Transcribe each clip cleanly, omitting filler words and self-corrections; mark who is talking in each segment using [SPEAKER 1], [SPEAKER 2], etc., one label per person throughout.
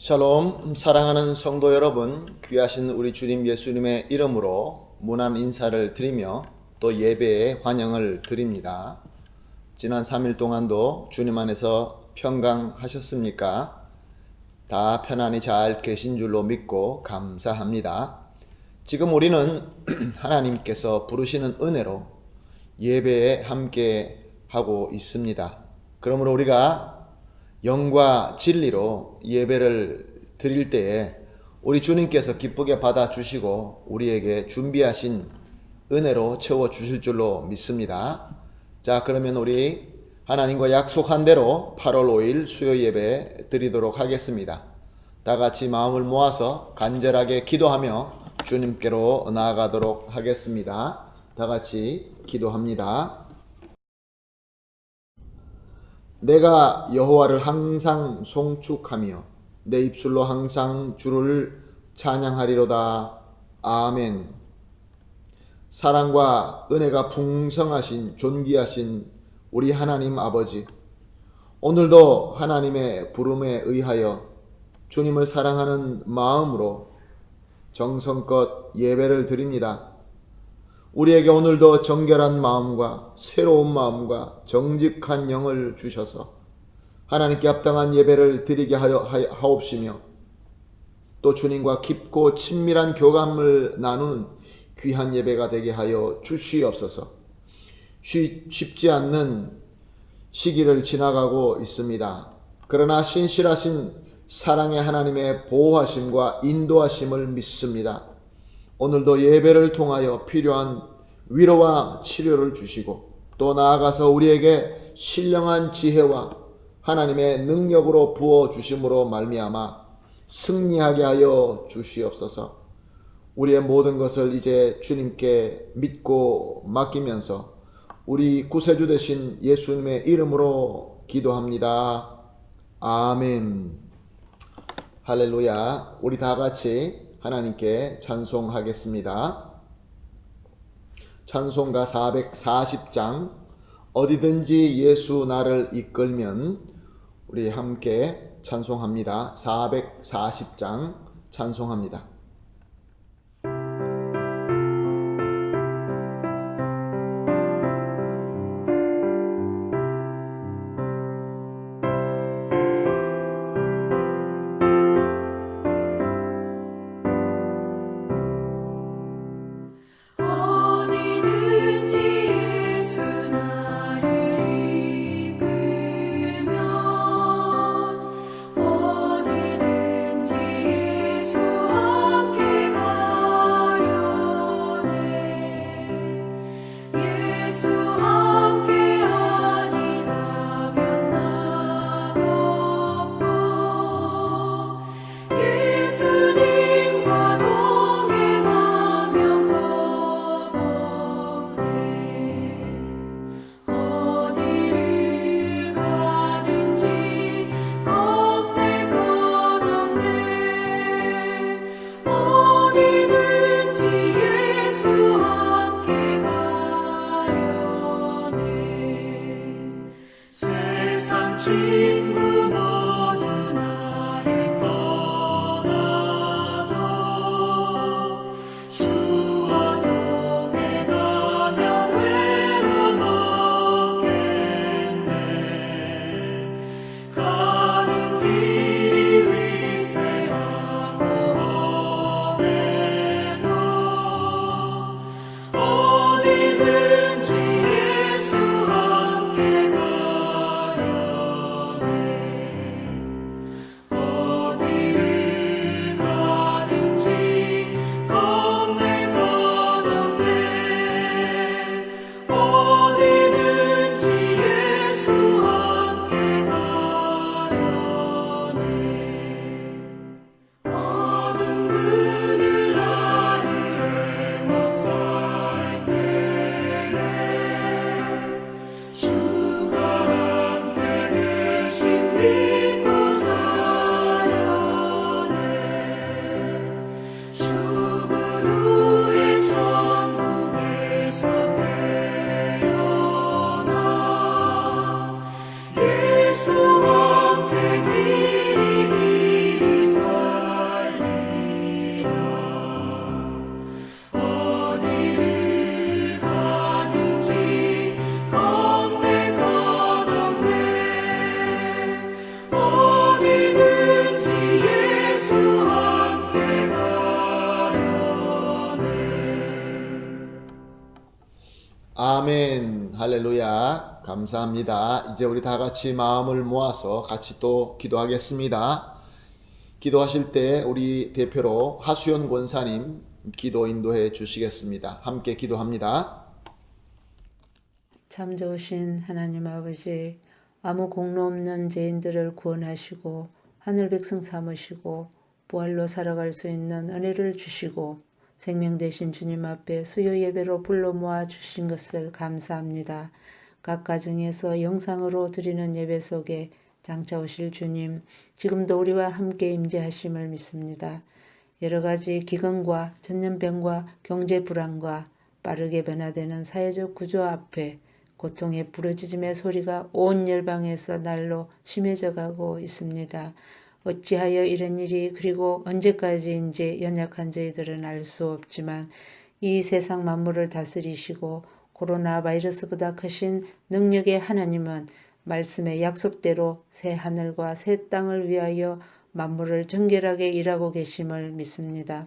[SPEAKER 1] 샬롬, 사랑하는 성도 여러분, 귀하신 우리 주님 예수님의 이름으로 문안 인사를 드리며 또 예배에 환영을 드립니다. 지난 3일 동안도 주님 안에서 평강하셨습니까? 다 편안히 잘 계신 줄로 믿고 감사합니다. 지금 우리는 하나님께서 부르시는 은혜로 예배에 함께 하고 있습니다. 그러므로 우리가 영과 진리로 예배를 드릴 때에 우리 주님께서 기쁘게 받아주시고 우리에게 준비하신 은혜로 채워주실 줄로 믿습니다. 자, 그러면 우리 하나님과 약속한 대로 8월 5일 수요 예배 드리도록 하겠습니다. 다 같이 마음을 모아서 간절하게 기도하며 주님께로 나아가도록 하겠습니다. 다 같이 기도합니다. 내가 여호와를 항상 송축하며 내 입술로 항상 주를 찬양하리로다. 아멘. 사랑과 은혜가 풍성하신 존귀하신 우리 하나님 아버지, 오늘도 하나님의 부름에 의하여 주님을 사랑하는 마음으로 정성껏 예배를 드립니다. 우리에게 오늘도 정결한 마음과 새로운 마음과 정직한 영을 주셔서 하나님께 합당한 예배를 드리게 하옵시며 또 주님과 깊고 친밀한 교감을 나누는 귀한 예배가 되게 하여 주시옵소서. 쉽지 않는 시기를 지나가고 있습니다. 그러나 신실하신 사랑의 하나님의 보호하심과 인도하심을 믿습니다. 오늘도 예배를 통하여 필요한 위로와 치료를 주시고 또 나아가서 우리에게 신령한 지혜와 하나님의 능력으로 부어주심으로 말미암아 승리하게 하여 주시옵소서. 우리의 모든 것을 이제 주님께 믿고 맡기면서 우리 구세주 되신 예수님의 이름으로 기도합니다. 아멘. 할렐루야. 우리 다 같이 하나님께 찬송하겠습니다. 찬송가 440장 어디든지 예수 나를 이끌면 우리 함께 찬송합니다. 440장 찬송합니다.
[SPEAKER 2] 어디든지 예수
[SPEAKER 1] 할렐루야. 감사합니다. 이제 우리 다 같이 마음을 모아서 같이 또 기도하겠습니다. 기도하실 때 우리 대표로 하수연 권사님 기도 인도해 주시겠습니다. 함께 기도합니다.
[SPEAKER 2] 참 좋으신 하나님 아버지, 아무 공로 없는 죄인들을 구원하시고 하늘 백성 삼으시고 부활로 살아갈 수 있는 은혜를 주시고 생명 되신 주님 앞에 수요 예배로 불러 모아 주신 것을 감사합니다. 각 가정에서 영상으로 드리는 예배 속에 장차 오실 주님, 지금도 우리와 함께 임재하심을 믿습니다. 여러 가지 기근과 전염병과 경제 불안과 빠르게 변화되는 사회적 구조 앞에 고통의 부르짖음의 소리가 온 열방에서 날로 심해져 가고 있습니다. 어찌하여 이런 일이 그리고 언제까지인지 연약한 저희들은 알 수 없지만 이 세상 만물을 다스리시고 코로나 바이러스보다 크신 능력의 하나님은 말씀의 약속대로 새 하늘과 새 땅을 위하여 만물을 정결하게 일하고 계심을 믿습니다.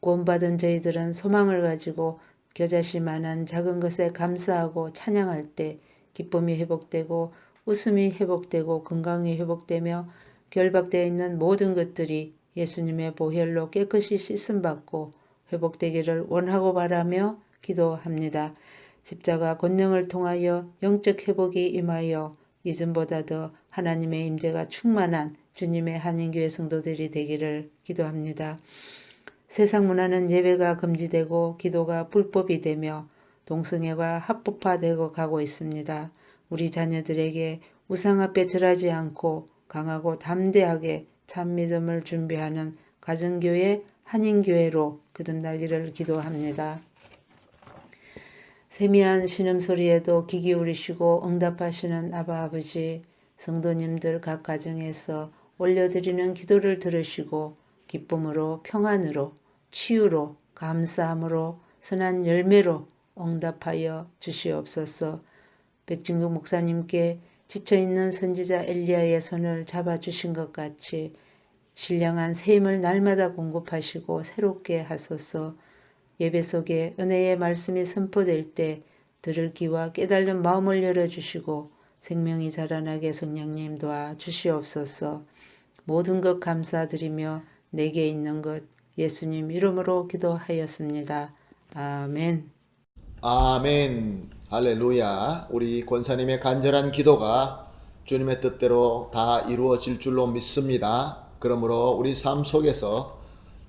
[SPEAKER 2] 구원받은 저희들은 소망을 가지고 겨자씨만한 작은 것에 감사하고 찬양할 때 기쁨이 회복되고 웃음이 회복되고 건강이 회복되며 결박되어 있는 모든 것들이 예수님의 보혈로 깨끗이 씻음받고 회복되기를 원하고 바라며 기도합니다. 십자가 권능을 통하여 영적 회복이 임하여 이전보다 더 하나님의 임재가 충만한 주님의 한인교회 성도들이 되기를 기도합니다. 세상 문화는 예배가 금지되고 기도가 불법이 되며 동성애가 합법화되고 가고 있습니다. 우리 자녀들에게 우상 앞에 절하지 않고 강하고 담대하게 참 믿음을 준비하는 가정교회, 한인교회로 거듭나기를 기도합니다. 세미한 신음소리에도 귀 기울이시고 응답하시는 아바 아버지, 성도님들 각 가정에서 올려드리는 기도를 들으시고 기쁨으로 평안으로 치유로 감사함으로 선한 열매로 응답하여 주시옵소서. 백진국 목사님께 지쳐있는 선지자 엘리야의 손을 잡아주신 것 같이 신령한 새 힘을 날마다 공급하시고 새롭게 하소서. 예배 속에 은혜의 말씀이 선포될 때 들을 귀와 깨달는 마음을 열어주시고 생명이 자라나게 성령님 도와주시옵소서. 모든 것 감사드리며 내게 있는 것 예수님 이름으로 기도하였습니다. 아멘.
[SPEAKER 1] 아멘. 할렐루야. 우리 권사님의 간절한 기도가 주님의 뜻대로 다 이루어질 줄로 믿습니다. 그러므로 우리 삶 속에서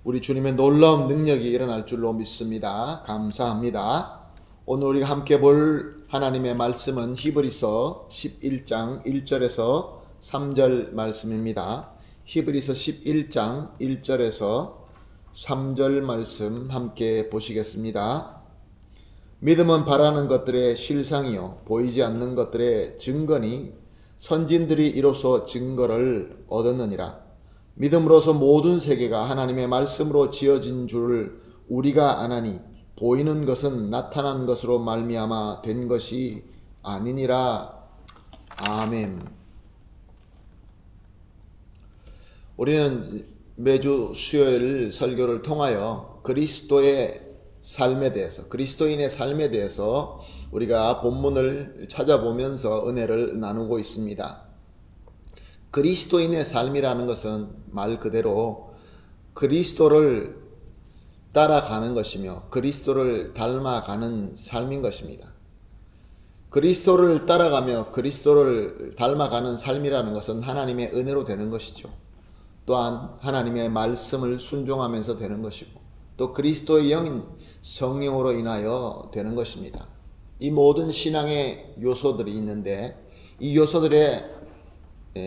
[SPEAKER 1] 우리 주님의 놀라운 능력이 일어날 줄로 믿습니다. 감사합니다. 오늘 우리가 함께 볼 하나님의 말씀은 히브리서 11장 1절에서 3절 말씀입니다. 히브리서 11장 1절에서 3절 말씀 함께 보시겠습니다. 믿음은 바라는 것들의 실상이요 보이지 않는 것들의 증거니 선진들이 이로써 증거를 얻었느니라. 믿음으로서 모든 세계가 하나님의 말씀으로 지어진 줄을 우리가 아나니 보이는 것은 나타난 것으로 말미암아 된 것이 아니니라. 아멘. 우리는 매주 수요일 설교를 통하여 그리스도의 삶에 대해서, 그리스도인의 삶에 대해서 우리가 본문을 찾아보면서 은혜를 나누고 있습니다. 그리스도인의 삶이라는 것은 말 그대로 그리스도를 따라가는 것이며 그리스도를 닮아가는 삶인 것입니다. 그리스도를 따라가며 그리스도를 닮아가는 삶이라는 것은 하나님의 은혜로 되는 것이죠. 또한 하나님의 말씀을 순종하면서 되는 것이고 또 그리스도의 영인 성령으로 인하여 되는 것입니다. 이 모든 신앙의 요소들이 있는데 이 요소들의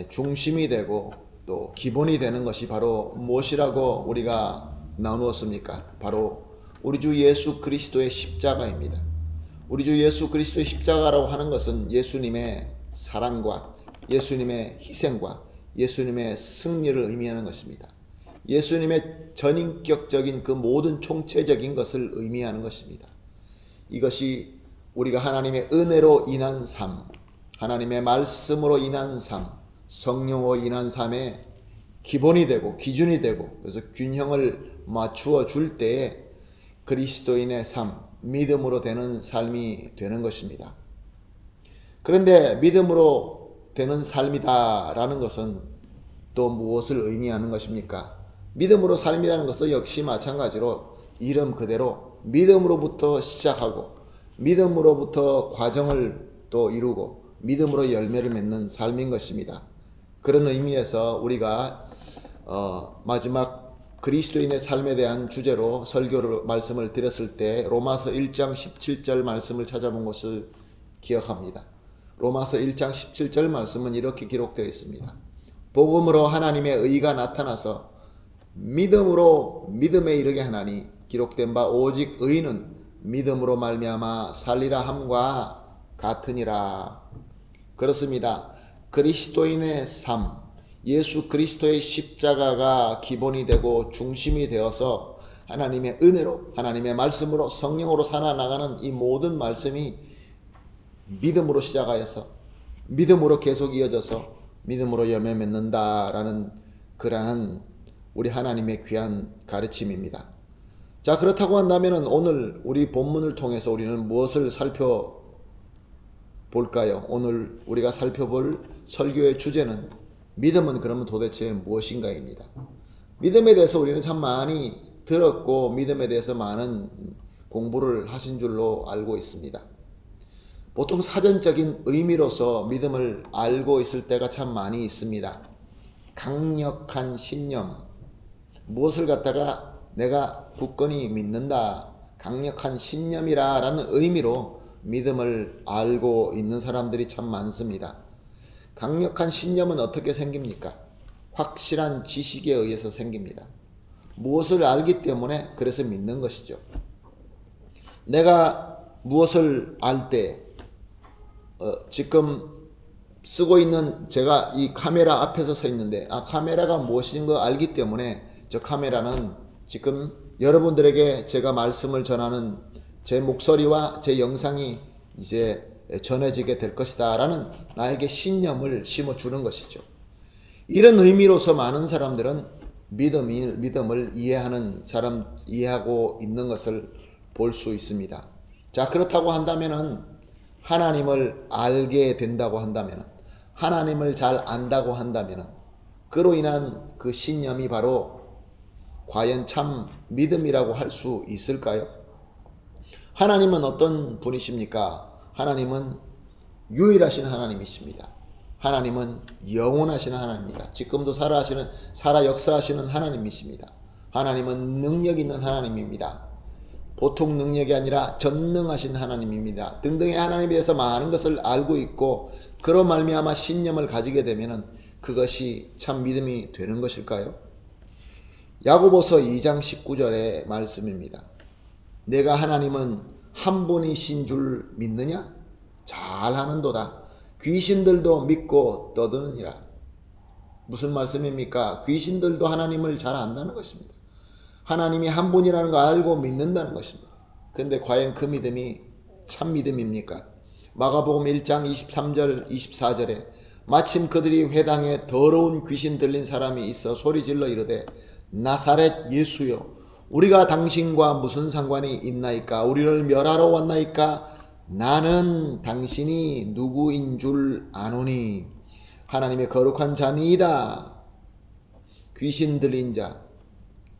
[SPEAKER 1] 중심이 되고 또 기본이 되는 것이 바로 무엇이라고 우리가 나누었습니까? 바로 우리 주 예수 그리스도의 십자가입니다. 우리 주 예수 그리스도의 십자가라고 하는 것은 예수님의 사랑과 예수님의 희생과 예수님의 승리를 의미하는 것입니다. 예수님의 전인격적인 그 모든 총체적인 것을 의미하는 것입니다. 이것이 우리가 하나님의 은혜로 인한 삶, 하나님의 말씀으로 인한 삶, 성령으로 인한 삶의 기본이 되고 기준이 되고 그래서 균형을 맞추어 줄 때에 그리스도인의 삶, 믿음으로 되는 삶이 되는 것입니다. 그런데 믿음으로 되는 삶이다라는 것은 또 무엇을 의미하는 것입니까? 믿음으로 삶이라는 것은 역시 마찬가지로 이름 그대로 믿음으로부터 시작하고 믿음으로부터 과정을 또 이루고 믿음으로 열매를 맺는 삶인 것입니다. 그런 의미에서 우리가 마지막 그리스도인의 삶에 대한 주제로 설교를 말씀을 드렸을 때 로마서 1장 17절 말씀을 찾아본 것을 기억합니다. 로마서 1장 17절 말씀은 이렇게 기록되어 있습니다. 복음으로 하나님의 의가 나타나서 믿음으로 믿음에 이르게 하나니 기록된 바 오직 의는 믿음으로 말미암아 살리라 함과 같으니라. 그렇습니다. 그리스도인의 삶, 예수 그리스도의 십자가가 기본이 되고 중심이 되어서 하나님의 은혜로, 하나님의 말씀으로, 성령으로 살아나가는 이 모든 말씀이 믿음으로 시작하여서 믿음으로 계속 이어져서 믿음으로 열매 맺는다라는 그러한 우리 하나님의 귀한 가르침입니다. 자, 그렇다고 한다면 오늘 우리 본문을 통해서 우리는 무엇을 살펴볼까요? 오늘 우리가 살펴볼 설교의 주제는 믿음은 그러면 도대체 무엇인가입니다. 믿음에 대해서 우리는 참 많이 들었고 믿음에 대해서 많은 공부를 하신 줄로 알고 있습니다. 보통 사전적인 의미로서 믿음을 알고 있을 때가 참 많이 있습니다. 강력한 신념, 무엇을 갖다가 내가 굳건히 믿는다, 강력한 신념이라 라는 의미로 믿음을 알고 있는 사람들이 참 많습니다. 강력한 신념은 어떻게 생깁니까? 확실한 지식에 의해서 생깁니다. 무엇을 알기 때문에 그래서 믿는 것이죠. 내가 무엇을 알 때 지금 쓰고 있는 제가 이 카메라 앞에서 서 있는데 카메라가 무엇인 거 알기 때문에 저 카메라는 지금 여러분들에게 제가 말씀을 전하는 제 목소리와 제 영상이 이제 전해지게 될 것이다 라는 나에게 신념을 심어주는 것이죠. 이런 의미로서 많은 사람들은 믿음을 이해하고 있는 것을 볼 수 있습니다. 자, 그렇다고 한다면은 하나님을 알게 된다고 한다면, 하나님을 잘 안다고 한다면 그로 인한 그 신념이 바로 과연 참 믿음이라고 할 수 있을까요? 하나님은 어떤 분이십니까? 하나님은 유일하신 하나님이십니다. 하나님은 영원하신 하나님입니다. 지금도 살아 역사하시는 하나님이십니다. 하나님은 능력 있는 하나님입니다. 보통 능력이 아니라 전능하신 하나님입니다. 등등의 하나님에 대해서 많은 것을 알고 있고 그로 말미암아 신념을 가지게 되면 그것이 참 믿음이 되는 것일까요? 야고보서 2장 19절의 말씀입니다. 내가 하나님은 한 분이신 줄 믿느냐? 잘하는도다. 귀신들도 믿고 떠드느니라. 무슨 말씀입니까? 귀신들도 하나님을 잘 안다는 것입니다. 하나님이 한 분이라는 거 알고 믿는다는 것입니다. 그런데 과연 그 믿음이 참 믿음입니까? 마가복음 1장 23절 24절에 마침 그들이 회당에 더러운 귀신 들린 사람이 있어 소리질러 이르되 나사렛 예수여 우리가 당신과 무슨 상관이 있나이까? 우리를 멸하러 왔나이까? 나는 당신이 누구인 줄 아노니 하나님의 거룩한 자니이다. 귀신 들린 자,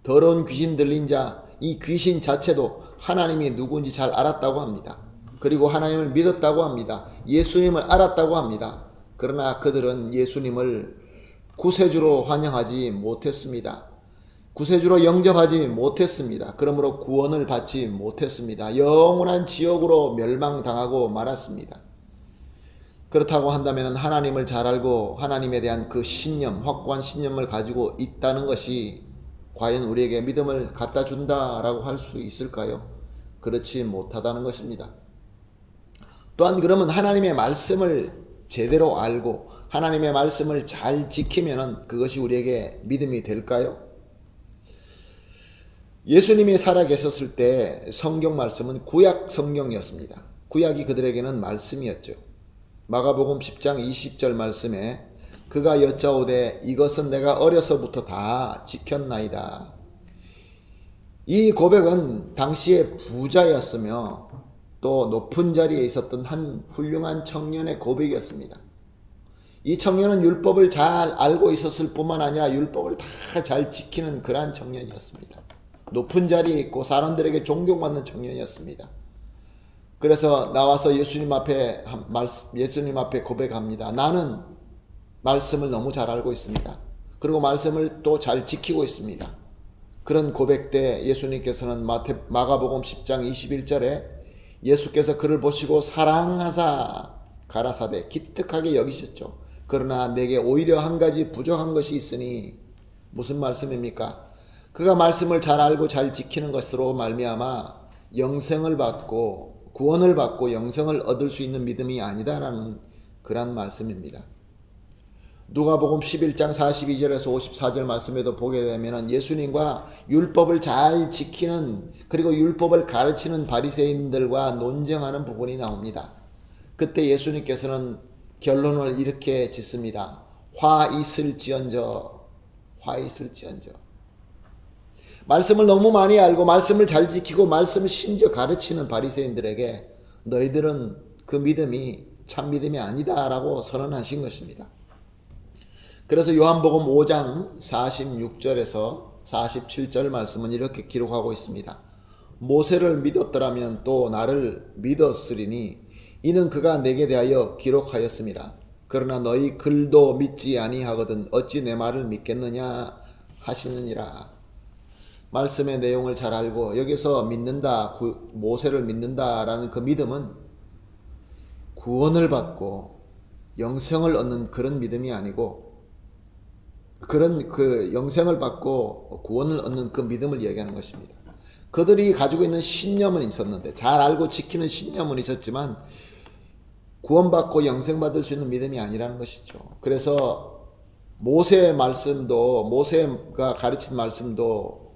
[SPEAKER 1] 더러운 귀신 들린 자, 이 귀신 자체도 하나님이 누구인지 잘 알았다고 합니다. 그리고 하나님을 믿었다고 합니다. 예수님을 알았다고 합니다. 그러나 그들은 예수님을 구세주로 환영하지 못했습니다. 구세주로 영접하지 못했습니다. 그러므로 구원을 받지 못했습니다. 영원한 지옥으로 멸망당하고 말았습니다. 그렇다고 한다면 하나님을 잘 알고 하나님에 대한 그 신념, 확고한 신념을 가지고 있다는 것이 과연 우리에게 믿음을 갖다 준다라고 할 수 있을까요? 그렇지 못하다는 것입니다. 또한 그러면 하나님의 말씀을 제대로 알고 하나님의 말씀을 잘 지키면 그것이 우리에게 믿음이 될까요? 예수님이 살아 계셨을 때 성경 말씀은 구약 성경이었습니다. 구약이 그들에게는 말씀이었죠. 마가복음 10장 20절 말씀에 그가 여짜오되 이것은 내가 어려서부터 다 지켰나이다. 이 고백은 당시의 부자였으며 또 높은 자리에 있었던 한 훌륭한 청년의 고백이었습니다. 이 청년은 율법을 잘 알고 있었을 뿐만 아니라 율법을 다 잘 지키는 그러한 청년이었습니다. 높은 자리에 있고 사람들에게 존경받는 청년이었습니다. 그래서 나와서 예수님 앞에 고백합니다. 나는 말씀을 너무 잘 알고 있습니다. 그리고 말씀을 또 잘 지키고 있습니다. 그런 고백 때 예수님께서는 마가복음 10장 21절에 예수께서 그를 보시고 사랑하사 가라사대 기특하게 여기셨죠. 그러나 내게 오히려 한 가지 부족한 것이 있으니, 무슨 말씀입니까? 그가 말씀을 잘 알고 잘 지키는 것으로 말미암아 영생을 받고 구원을 받고 영생을 얻을 수 있는 믿음이 아니다라는 그런 말씀입니다. 누가복음 11장 42절에서 54절 말씀에도 보게 되면 예수님과 율법을 잘 지키는, 그리고 율법을 가르치는 바리새인들과 논쟁하는 부분이 나옵니다. 그때 예수님께서는 결론을 이렇게 짓습니다. 화 있을지언저. 말씀을 너무 많이 알고 말씀을 잘 지키고 말씀을 심지어 가르치는 바리새인들에게 너희들은 그 믿음이 참 믿음이 아니다라고 선언하신 것입니다. 그래서 요한복음 5장 46절에서 47절 말씀은 이렇게 기록하고 있습니다. 모세를 믿었더라면 또 나를 믿었으리니 이는 그가 내게 대하여 기록하였습니다. 그러나 너희 글도 믿지 아니하거든 어찌 내 말을 믿겠느냐 하시느니라. 말씀의 내용을 잘 알고 여기서 믿는다, 모세를 믿는다라는 그 믿음은 구원을 받고 영생을 얻는 그런 믿음이 아니고, 그런 그 영생을 받고 구원을 얻는 그 믿음을 얘기하는 것입니다. 그들이 가지고 있는 신념은 있었는데, 잘 알고 지키는 신념은 있었지만 구원받고 영생받을 수 있는 믿음이 아니라는 것이죠. 그래서 모세의 말씀도, 모세가 가르친 말씀도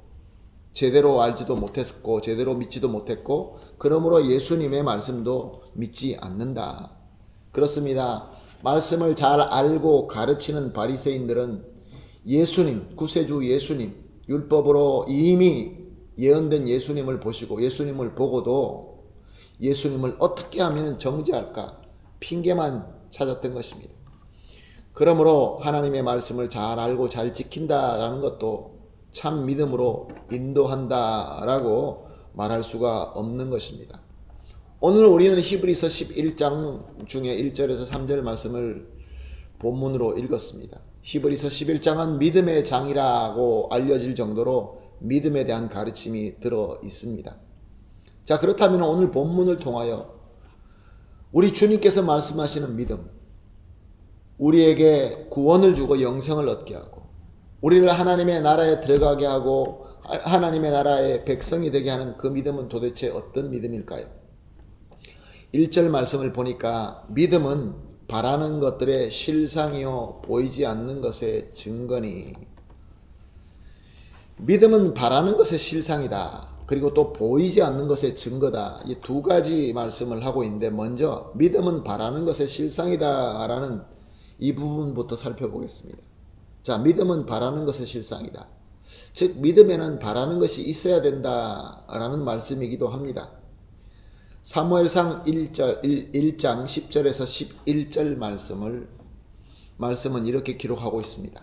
[SPEAKER 1] 제대로 알지도 못했고 제대로 믿지도 못했고, 그러므로 예수님의 말씀도 믿지 않는다. 그렇습니다. 말씀을 잘 알고 가르치는 바리새인들은 예수님, 구세주 예수님, 율법으로 이미 예언된 예수님을 보시고 예수님을 보고도 예수님을 어떻게 하면 정죄할까 핑계만 찾았던 것입니다. 그러므로 하나님의 말씀을 잘 알고 잘 지킨다라는 것도 참 믿음으로 인도한다라고 말할 수가 없는 것입니다. 오늘 우리는 히브리서 11장 중에 1절에서 3절 말씀을 본문으로 읽었습니다. 히브리서 11장은 믿음의 장이라고 알려질 정도로 믿음에 대한 가르침이 들어 있습니다. 자, 그렇다면 오늘 본문을 통하여 우리 주님께서 말씀하시는 믿음, 우리에게 구원을 주고 영생을 얻게 하고 우리를 하나님의 나라에 들어가게 하고 하나님의 나라의 백성이 되게 하는 그 믿음은 도대체 어떤 믿음일까요? 1절 말씀을 보니까 믿음은 바라는 것들의 실상이요 보이지 않는 것의 증거니. 믿음은 바라는 것의 실상이다. 그리고 또 보이지 않는 것의 증거다. 이 두 가지 말씀을 하고 있는데, 먼저 믿음은 바라는 것의 실상이다 라는 이 부분부터 살펴보겠습니다. 자, 믿음은 바라는 것의 실상이다. 즉 믿음에는 바라는 것이 있어야 된다라는 말씀이기도 합니다. 사무엘상 1장 10절에서 11절 말씀은 이렇게 기록하고 있습니다.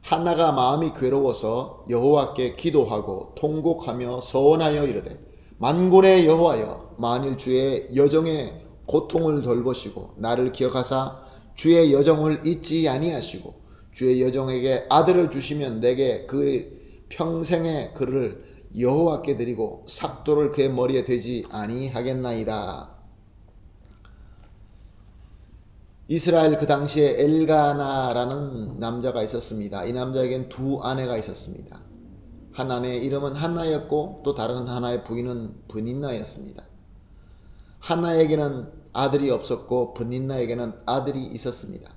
[SPEAKER 1] 한나가 마음이 괴로워서 여호와께 기도하고 통곡하며 서원하여 이르되, 만군의 여호와여, 만일 주의 여종의 고통을 돌보시고 나를 기억하사 주의 여종을 잊지 아니하시고 주의 여종에게 아들을 주시면 내게 그 평생의 그를 여호와께 드리고 삭도를 그의 머리에 대지 아니하겠나이다. 이스라엘 그 당시에 엘가나라는 남자가 있었습니다. 이 남자에겐 두 아내가 있었습니다. 한 아내의 이름은 한나였고 또 다른 하나의 부인은 브닌나였습니다. 한나에게는 아들이 없었고 브닌나에게는 아들이 있었습니다.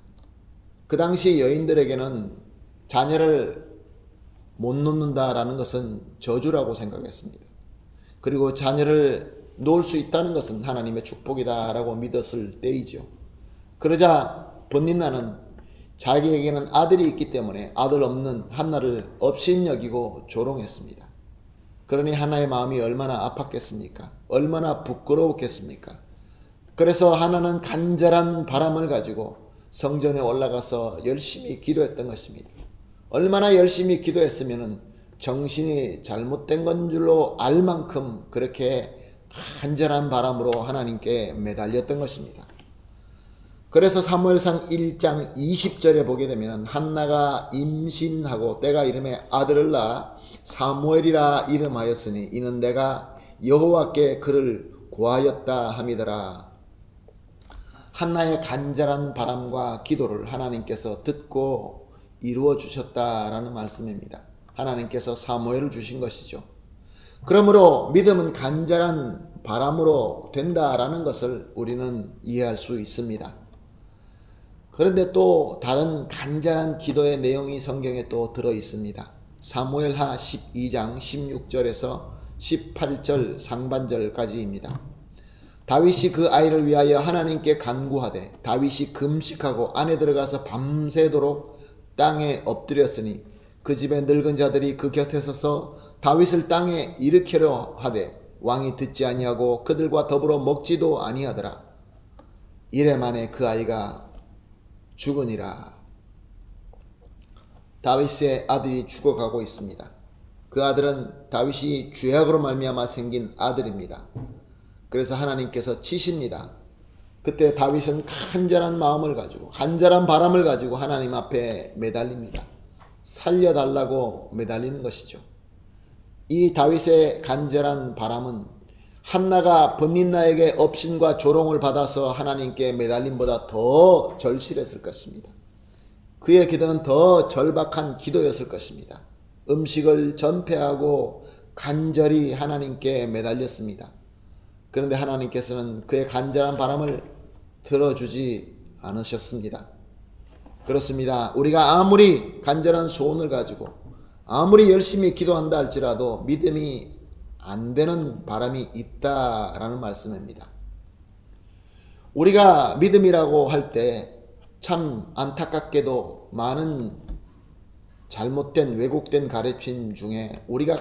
[SPEAKER 1] 그 당시 여인들에게는 자녀를 못 놓는다라는 것은 저주라고 생각했습니다. 그리고 자녀를 놓을 수 있다는 것은 하나님의 축복이다라고 믿었을 때이죠. 그러자 브닌나는 자기에게는 아들이 있기 때문에 아들 없는 한나를 업신여기고 조롱했습니다. 그러니 하나의 마음이 얼마나 아팠겠습니까? 얼마나 부끄러웠겠습니까? 그래서 하나는 간절한 바람을 가지고 성전에 올라가서 열심히 기도했던 것입니다. 얼마나 열심히 기도했으면 정신이 잘못된 건 줄로 알 만큼 그렇게 간절한 바람으로 하나님께 매달렸던 것입니다. 그래서 사무엘상 1장 20절에 보게 되면 한나가 임신하고 때가 이름에 아들을 낳아 사무엘이라 이름하였으니 이는 내가 여호와께 그를 구하였다 함이더라. 한나의 간절한 바람과 기도를 하나님께서 듣고 이루어 주셨다라는 말씀입니다. 하나님께서 사무엘을 주신 것이죠. 그러므로 믿음은 간절한 바람으로 된다라는 것을 우리는 이해할 수 있습니다. 그런데 또 다른 간절한 기도의 내용이 성경에 또 들어 있습니다. 사무엘하 12장 16절에서 18절 상반절까지입니다. 다윗이 그 아이를 위하여 하나님께 간구하되 다윗이 금식하고 안에 들어가서 밤새도록 땅에 엎드렸으니 그 집의 늙은 자들이 그 곁에 서서 다윗을 땅에 일으키려 하되 왕이 듣지 아니하고 그들과 더불어 먹지도 아니하더라. 이래 만에 그 아이가 죽으니라. 다윗의 아들이 죽어가고 있습니다. 그 아들은 다윗이 죄악으로 말미암아 생긴 아들입니다. 그래서 하나님께서 치십니다. 그때 다윗은 간절한 마음을 가지고 간절한 바람을 가지고 하나님 앞에 매달립니다. 살려달라고 매달리는 것이죠. 이 다윗의 간절한 바람은 한나가 번닌나에게 업신과 조롱을 받아서 하나님께 매달림보다 더 절실했을 것입니다. 그의 기도는 더 절박한 기도였을 것입니다. 음식을 전폐하고 간절히 하나님께 매달렸습니다. 그런데 하나님께서는 그의 간절한 바람을 들어주지 않으셨습니다. 그렇습니다. 우리가 아무리 간절한 소원을 가지고 아무리 열심히 기도한다 할지라도 믿음이 안 되는 바람이 있다라는 말씀입니다. 우리가 믿음이라고 할 때 참 안타깝게도 많은 잘못된 왜곡된 가르침 중에 우리가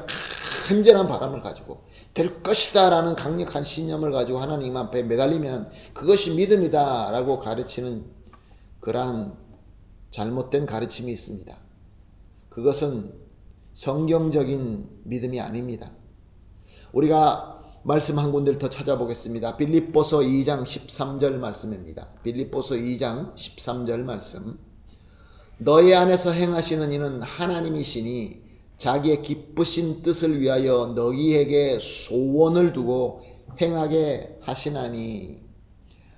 [SPEAKER 1] 간절한 바람을 가지고 될 것이다 라는 강력한 신념을 가지고 하나님 앞에 매달리면 그것이 믿음이다 라고 가르치는 그러한 잘못된 가르침이 있습니다. 그것은 성경적인 믿음이 아닙니다. 우리가 말씀 한 군데를 더 찾아보겠습니다. 빌립보서 2장 13절 말씀입니다. 빌립보서 2장 13절 말씀. 너희 안에서 행하시는 이는 하나님이시니 자기의 기쁘신 뜻을 위하여 너희에게 소원을 두고 행하게 하시나니.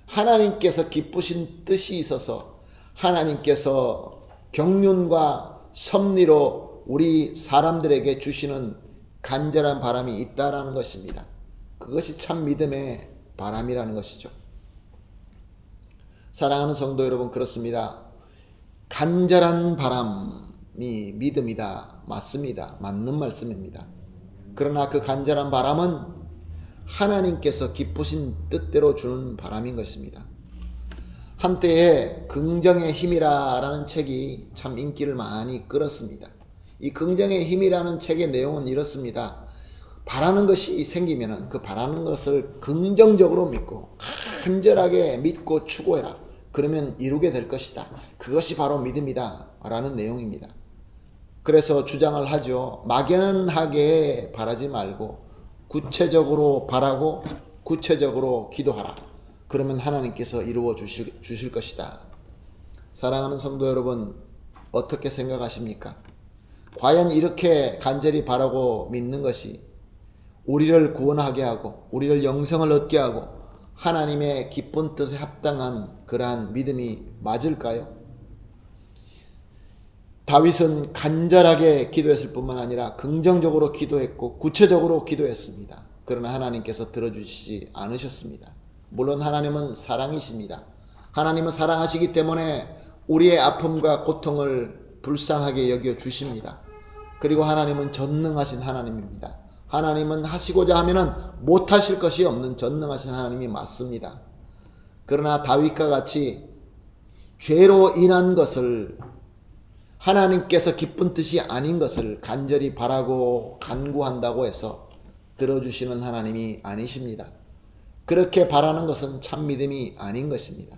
[SPEAKER 1] 하나님께서 기쁘신 뜻이 있어서 하나님께서 경륜과 섭리로 우리 사람들에게 주시는 간절한 바람이 있다라는 것입니다. 그것이 참 믿음의 바람이라는 것이죠. 사랑하는 성도 여러분, 그렇습니다. 간절한 바람이 믿음이다. 맞습니다. 맞는 말씀입니다. 그러나 그 간절한 바람은 하나님께서 기쁘신 뜻대로 주는 바람인 것입니다. 한때에 긍정의 힘이라는 책이 참 인기를 많이 끌었습니다. 이 긍정의 힘이라는 책의 내용은 이렇습니다. 바라는 것이 생기면 그 바라는 것을 긍정적으로 믿고 간절하게 믿고 추구해라. 그러면 이루게 될 것이다. 그것이 바로 믿음이다 라는 내용입니다. 그래서 주장을 하죠. 막연하게 바라지 말고 구체적으로 바라고 구체적으로 기도하라. 그러면 하나님께서 이루어 주실 것이다. 사랑하는 성도 여러분, 어떻게 생각하십니까? 과연 이렇게 간절히 바라고 믿는 것이 우리를 구원하게 하고 우리를 영생을 얻게 하고 하나님의 기쁜 뜻에 합당한 그러한 믿음이 맞을까요? 다윗은 간절하게 기도했을 뿐만 아니라 긍정적으로 기도했고 구체적으로 기도했습니다. 그러나 하나님께서 들어주시지 않으셨습니다. 물론 하나님은 사랑이십니다. 하나님은 사랑하시기 때문에 우리의 아픔과 고통을 불쌍하게 여겨 주십니다. 그리고 하나님은 전능하신 하나님입니다. 하나님은 하시고자 하면은 못하실 것이 없는 전능하신 하나님이 맞습니다. 그러나 다윗과 같이 죄로 인한 것을 하나님께서 기쁜 뜻이 아닌 것을 간절히 바라고 간구한다고 해서 들어주시는 하나님이 아니십니다. 그렇게 바라는 것은 참 믿음이 아닌 것입니다.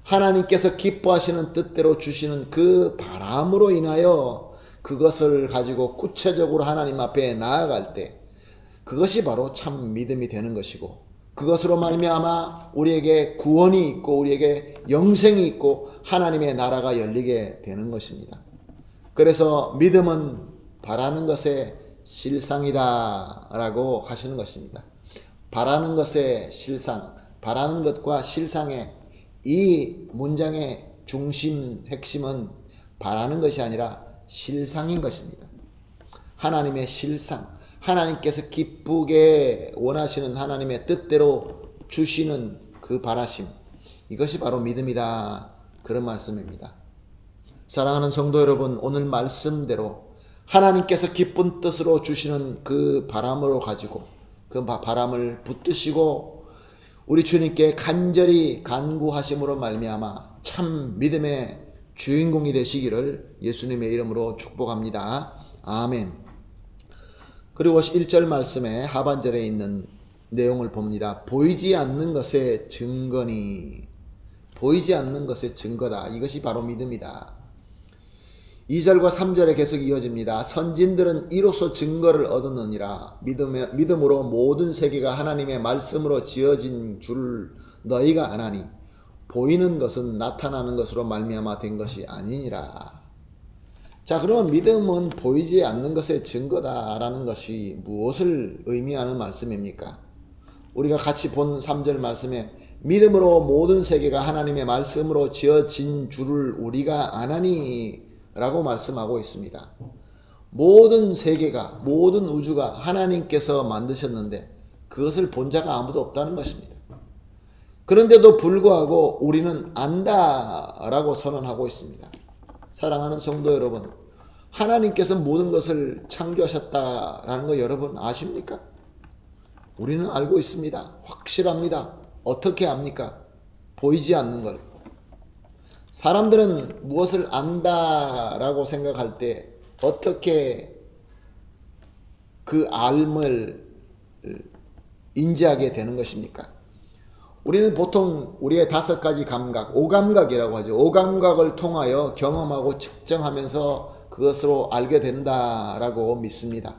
[SPEAKER 1] 하나님께서 기뻐하시는 뜻대로 주시는 그 바람으로 인하여 그것을 가지고 구체적으로 하나님 앞에 나아갈 때 그것이 바로 참 믿음이 되는 것이고, 그것으로 말미암아 우리에게 구원이 있고 우리에게 영생이 있고 하나님의 나라가 열리게 되는 것입니다. 그래서 믿음은 바라는 것의 실상이다 라고 하시는 것입니다. 바라는 것의 실상, 바라는 것과 실상의 이 문장의 중심, 핵심은 바라는 것이 아니라 실상인 것입니다. 하나님의 실상, 하나님께서 기쁘게 원하시는 하나님의 뜻대로 주시는 그 바라심, 이것이 바로 믿음이다, 그런 말씀입니다. 사랑하는 성도 여러분, 오늘 말씀대로 하나님께서 기쁜 뜻으로 주시는 그 바람으로 가지고 그 바람을 붙드시고 우리 주님께 간절히 간구하심으로 말미암아 참 믿음의 주인공이 되시기를 예수님의 이름으로 축복합니다. 아멘. 그리고 1절 말씀의 하반절에 있는 내용을 봅니다. 보이지 않는 것의 증거니, 보이지 않는 것의 증거다. 이것이 바로 믿음이다. 2절과 3절에 계속 이어집니다. 선진들은 이로써 증거를 얻었느니라. 믿음으로 모든 세계가 하나님의 말씀으로 지어진 줄 너희가 아나니 보이는 것은 나타나는 것으로 말미암아 된 것이 아니니라. 자, 그러면 믿음은 보이지 않는 것의 증거다라는 것이 무엇을 의미하는 말씀입니까? 우리가 같이 본 3절 말씀에 믿음으로 모든 세계가 하나님의 말씀으로 지어진 줄을 우리가 아나니 라고 말씀하고 있습니다. 모든 세계가, 모든 우주가 하나님께서 만드셨는데 그것을 본 자가 아무도 없다는 것입니다. 그런데도 불구하고 우리는 안다라고 선언하고 있습니다. 사랑하는 성도 여러분, 하나님께서 모든 것을 창조하셨다라는 거 여러분 아십니까? 우리는 알고 있습니다. 확실합니다. 어떻게 압니까? 보이지 않는 걸. 사람들은 무엇을 안다라고 생각할 때 어떻게 그 알을 인지하게 되는 것입니까? 우리는 보통 우리의 5가지 감각, 오감각이라고 하죠. 오감각을 통하여 경험하고 측정하면서 그것으로 알게 된다라고 믿습니다.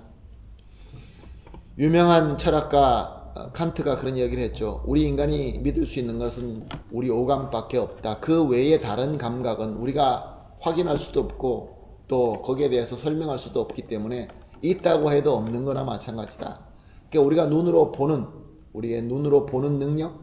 [SPEAKER 1] 유명한 철학가 칸트가 그런 얘기를 했죠. 우리 인간이 믿을 수 있는 것은 우리 오감밖에 없다. 그 외에 다른 감각은 우리가 확인할 수도 없고 또 거기에 대해서 설명할 수도 없기 때문에 있다고 해도 없는 거나 마찬가지다. 그러니까 우리가 눈으로 보는, 우리의 눈으로 보는 능력,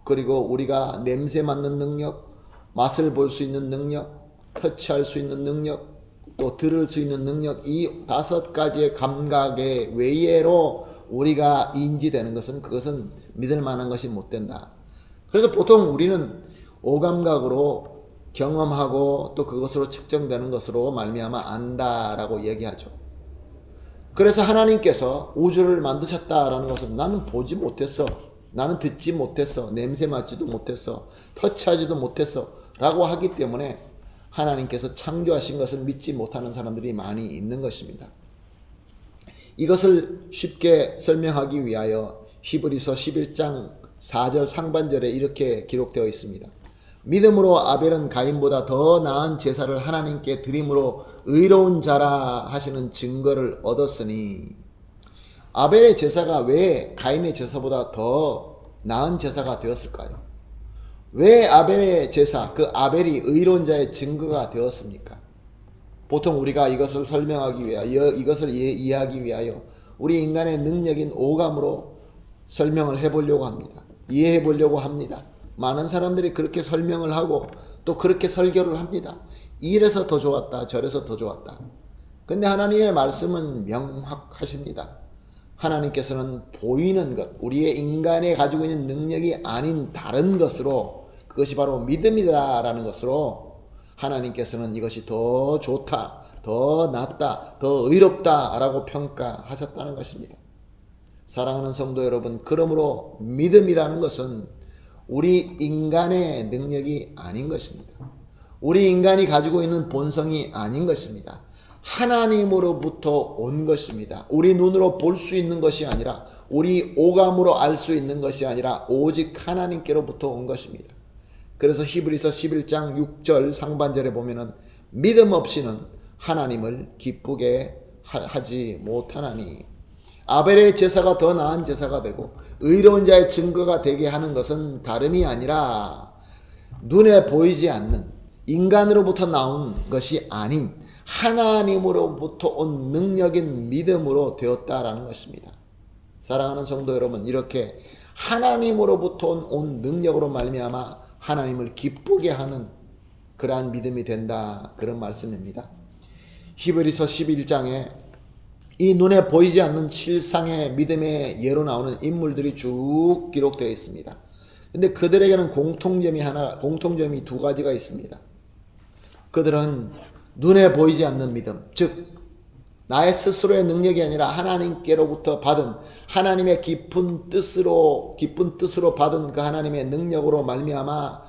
[SPEAKER 1] 그리고 우리가 냄새 맡는 능력, 맛을 볼 수 있는 능력, 터치할 수 있는 능력, 또 들을 수 있는 능력, 이 5가지의 감각의 외예로 우리가 인지되는 것은 그것은 믿을 만한 것이 못 된다. 그래서 보통 우리는 오감각으로 경험하고 또 그것으로 측정되는 것으로 말미암아 안다라고 얘기하죠. 그래서 하나님께서 우주를 만드셨다라는 것은 나는 보지 못했어, 나는 듣지 못했어, 냄새 맡지도 못했어, 터치하지도 못했어 라고 하기 때문에 하나님께서 창조하신 것을 믿지 못하는 사람들이 많이 있는 것입니다. 이것을 쉽게 설명하기 위하여 히브리서 11장 4절 상반절에 이렇게 기록되어 있습니다. 믿음으로 아벨은 가인보다 더 나은 제사를 하나님께 드림으로 의로운 자라 하시는 증거를 얻었으니, 아벨의 제사가 왜 가인의 제사보다 더 나은 제사가 되었을까요? 왜 아벨의 제사, 그 아벨이 의로운 자의 증거가 되었습니까? 보통 우리가 이것을 설명하기 위하여, 이것을 이해하기 위하여 우리 인간의 능력인 오감으로 설명을 해보려고 합니다. 이해해 보려고 합니다. 많은 사람들이 그렇게 설명을 하고 또 그렇게 설교를 합니다. 이래서 더 좋았다, 저래서 더 좋았다. 근데 하나님의 말씀은 명확하십니다. 하나님께서는 보이는 것, 우리의 인간에 가지고 있는 능력이 아닌 다른 것으로, 그것이 바로 믿음이다라는 것으로 하나님께서는 이것이 더 좋다, 더 낫다, 더 의롭다라고 평가하셨다는 것입니다. 사랑하는 성도 여러분, 그러므로 믿음이라는 것은 우리 인간의 능력이 아닌 것입니다. 우리 인간이 가지고 있는 본성이 아닌 것입니다. 하나님으로부터 온 것입니다. 우리 눈으로 볼 수 있는 것이 아니라, 우리 오감으로 알 수 있는 것이 아니라 오직 하나님께로부터 온 것입니다. 그래서 히브리서 11장 6절 상반절에 보면은 믿음 없이는 하나님을 기쁘게 하지 못하나니, 아벨의 제사가 더 나은 제사가 되고 의로운 자의 증거가 되게 하는 것은 다름이 아니라 눈에 보이지 않는 인간으로부터 나온 것이 아닌 하나님으로부터 온 능력인 믿음으로 되었다라는 것입니다. 사랑하는 성도 여러분, 이렇게 하나님으로부터 온 능력으로 말미암아 하나님을 기쁘게 하는 그러한 믿음이 된다, 그런 말씀입니다. 히브리서 11장에 이 눈에 보이지 않는 실상의 믿음의 예로 나오는 인물들이 쭉 기록되어 있습니다. 근데 그들에게는 공통점이 두 가지가 있습니다. 그들은 눈에 보이지 않는 믿음, 즉 나의 스스로의 능력이 아니라 하나님께로부터 받은 하나님의 깊은 뜻으로 받은 그 하나님의 능력으로 말미암아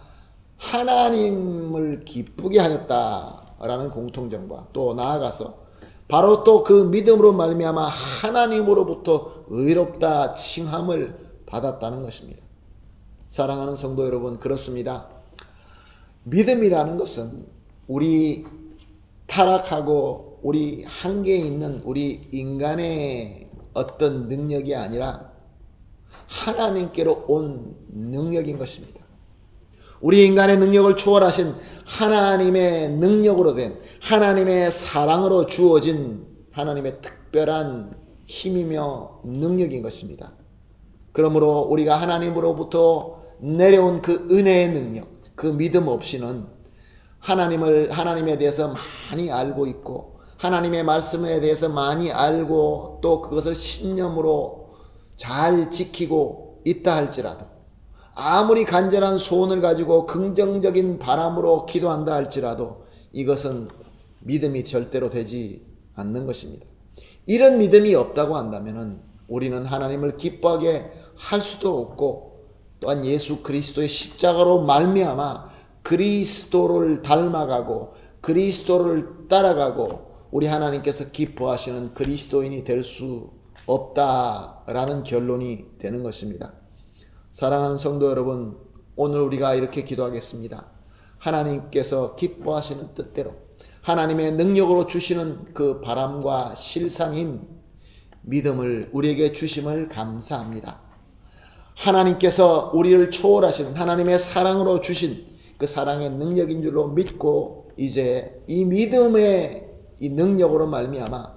[SPEAKER 1] 하나님을 기쁘게 하였다라는 공통점과, 또 나아가서 바로 또 그 믿음으로 말미암아 하나님으로부터 의롭다 칭함을 받았다는 것입니다. 사랑하는 성도 여러분, 그렇습니다. 믿음이라는 것은 우리 타락하고 우리 한계에 있는 우리 인간의 어떤 능력이 아니라 하나님께로 온 능력인 것입니다. 우리 인간의 능력을 초월하신 하나님의 능력으로 된, 하나님의 사랑으로 주어진 하나님의 특별한 힘이며 능력인 것입니다. 그러므로 우리가 하나님으로부터 내려온 그 은혜의 능력, 그 믿음 없이는 하나님에 대해서 많이 알고 있고, 하나님의 말씀에 대해서 많이 알고, 또 그것을 신념으로 잘 지키고 있다 할지라도, 아무리 간절한 소원을 가지고 긍정적인 바람으로 기도한다 할지라도 이것은 믿음이 절대로 되지 않는 것입니다. 이런 믿음이 없다고 한다면 우리는 하나님을 기뻐하게 할 수도 없고, 또한 예수 그리스도의 십자가로 말미암아 그리스도를 닮아가고 그리스도를 따라가고 우리 하나님께서 기뻐하시는 그리스도인이 될 수 없다라는 결론이 되는 것입니다. 사랑하는 성도 여러분, 오늘 우리가 이렇게 기도하겠습니다. 하나님께서 기뻐하시는 뜻대로 하나님의 능력으로 주시는 그 바람과 실상인 믿음을 우리에게 주심을 감사합니다. 하나님께서 우리를 초월하신 하나님의 사랑으로 주신 그 사랑의 능력인 줄로 믿고, 이제 이 믿음의 이 능력으로 말미암아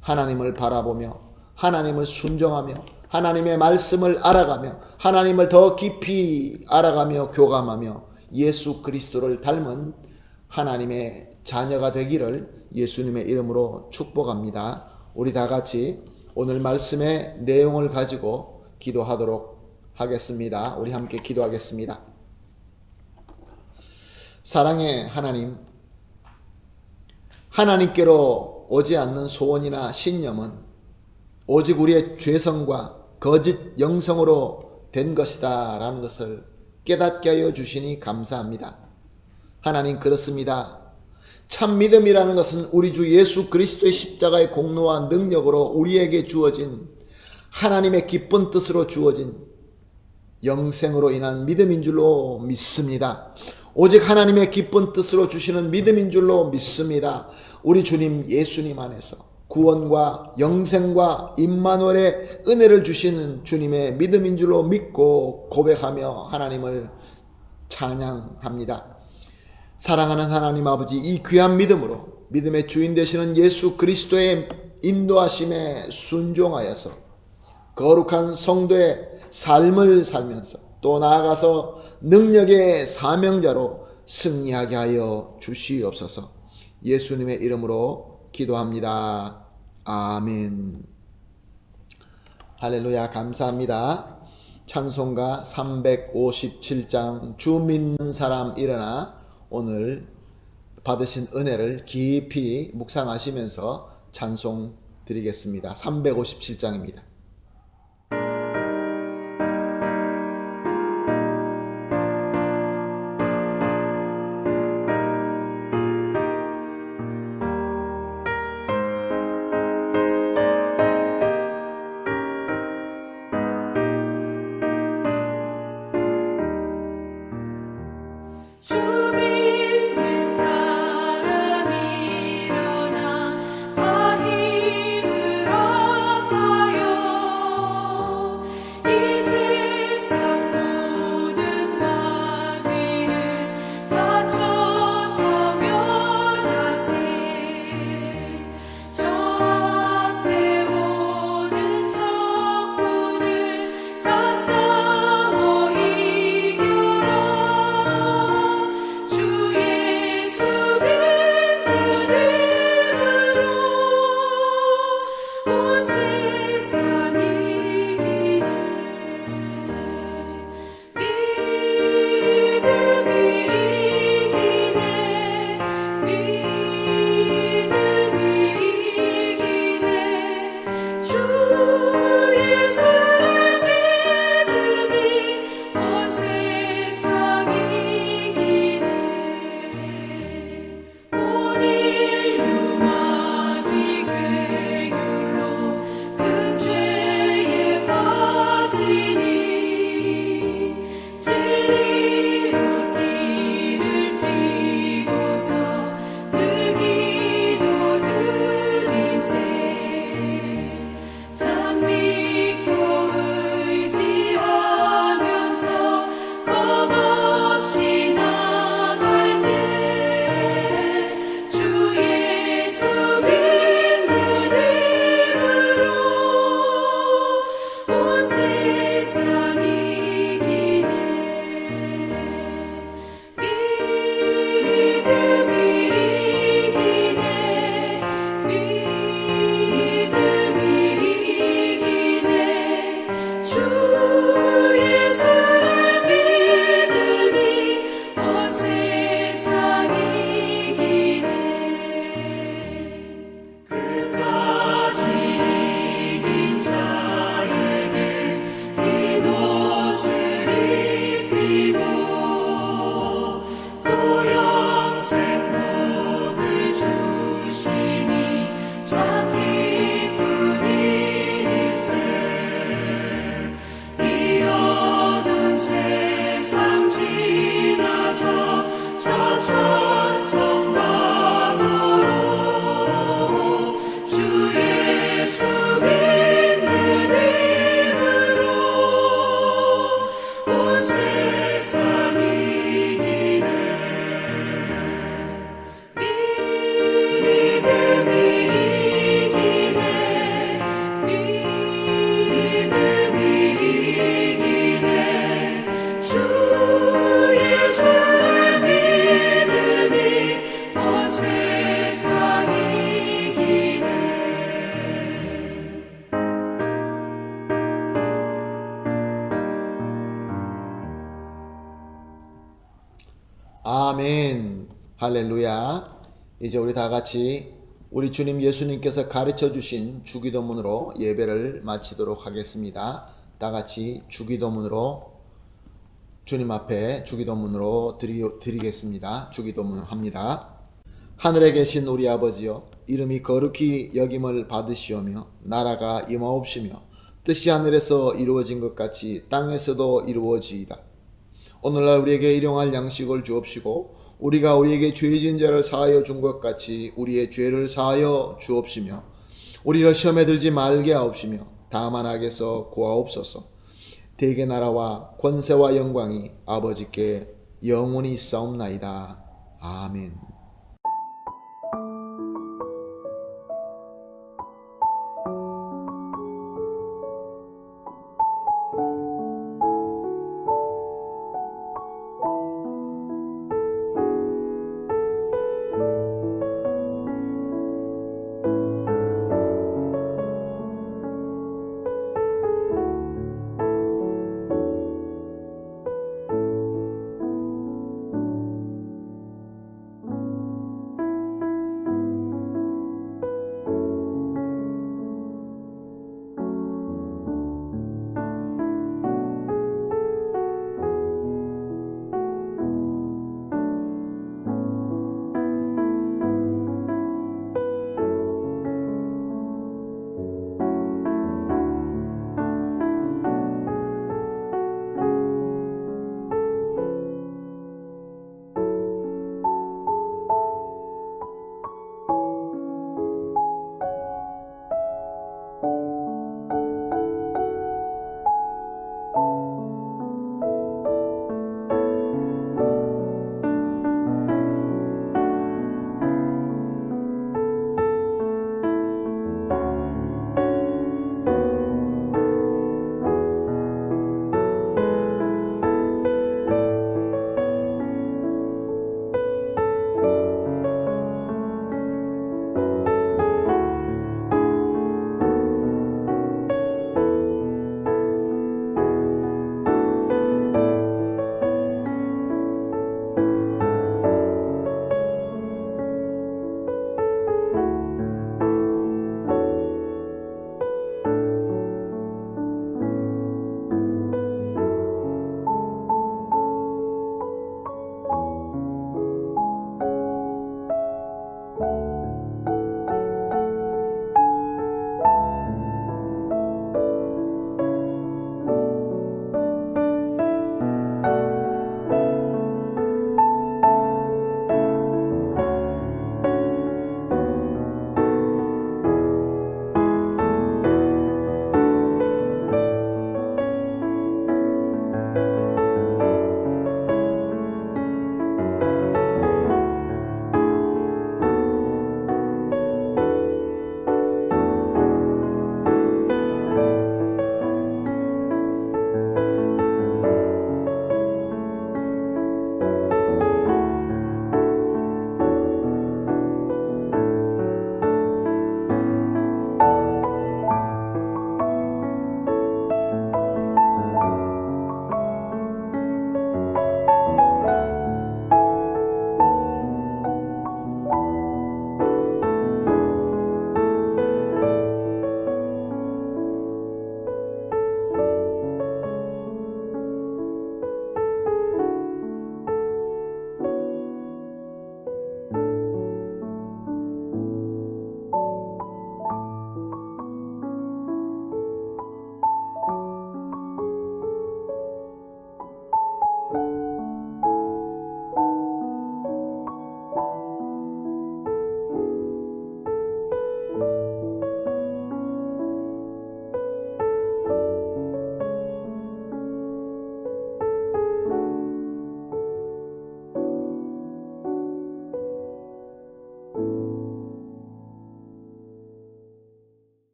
[SPEAKER 1] 하나님을 바라보며 하나님을 순종하며 하나님의 말씀을 알아가며 하나님을 더 깊이 알아가며 교감하며 예수 그리스도를 닮은 하나님의 자녀가 되기를 예수님의 이름으로 축복합니다. 우리 다 같이 오늘 말씀의 내용을 가지고 기도하도록 하겠습니다. 우리 함께 기도하겠습니다. 사랑의 하나님, 하나님께로 오지 않는 소원이나 신념은 오직 우리의 죄성과 거짓 영성으로 된 것이다 라는 것을 깨닫게 하여 주시니 감사합니다. 하나님, 그렇습니다. 참 믿음이라는 것은 우리 주 예수 그리스도의 십자가의 공로와 능력으로 우리에게 주어진 하나님의 기쁜 뜻으로 주어진 영생으로 인한 믿음인 줄로 믿습니다. 오직 하나님의 기쁜 뜻으로 주시는 믿음인 줄로 믿습니다. 우리 주님 예수님 안에서 구원과 영생과 임마누엘의 은혜를 주시는 주님의 믿음인 줄로 믿고 고백하며 하나님을 찬양합니다. 사랑하는 하나님 아버지, 이 귀한 믿음으로 믿음의 주인 되시는 예수 그리스도의 인도하심에 순종하여서 거룩한 성도의 삶을 살면서 또 나아가서 능력의 사명자로 승리하게 하여 주시옵소서. 예수님의 이름으로 기도합니다. 아멘. 할렐루야. 감사합니다. 찬송가 357장 주 믿는 사람 일어나, 오늘 받으신 은혜를 깊이 묵상하시면서 찬송 드리겠습니다. 357장입니다. 아멘. 할렐루야. 이제 우리 다 같이 우리 주님 예수님께서 가르쳐 주신 주기도문으로 예배를 마치도록 하겠습니다. 다 같이 주기도문으로 주님 앞에 주기도문으로 드리겠습니다. 주기도문 합니다. 하늘에 계신 우리 아버지여, 이름이 거룩히 여김을 받으시오며 나라가 임하옵시며 뜻이 하늘에서 이루어진 것 같이 땅에서도 이루어지이다. 오늘날 우리에게 일용할 양식을 주옵시고 우리가 우리에게 죄 지은 자를 사하여 준 것 같이 우리의 죄를 사하여 주옵시며 우리를 시험에 들지 말게 하옵시며 다만 악에서 구하옵소서. 대개 나라와 권세와 영광이 아버지께 영원히 있사옵나이다. 아멘.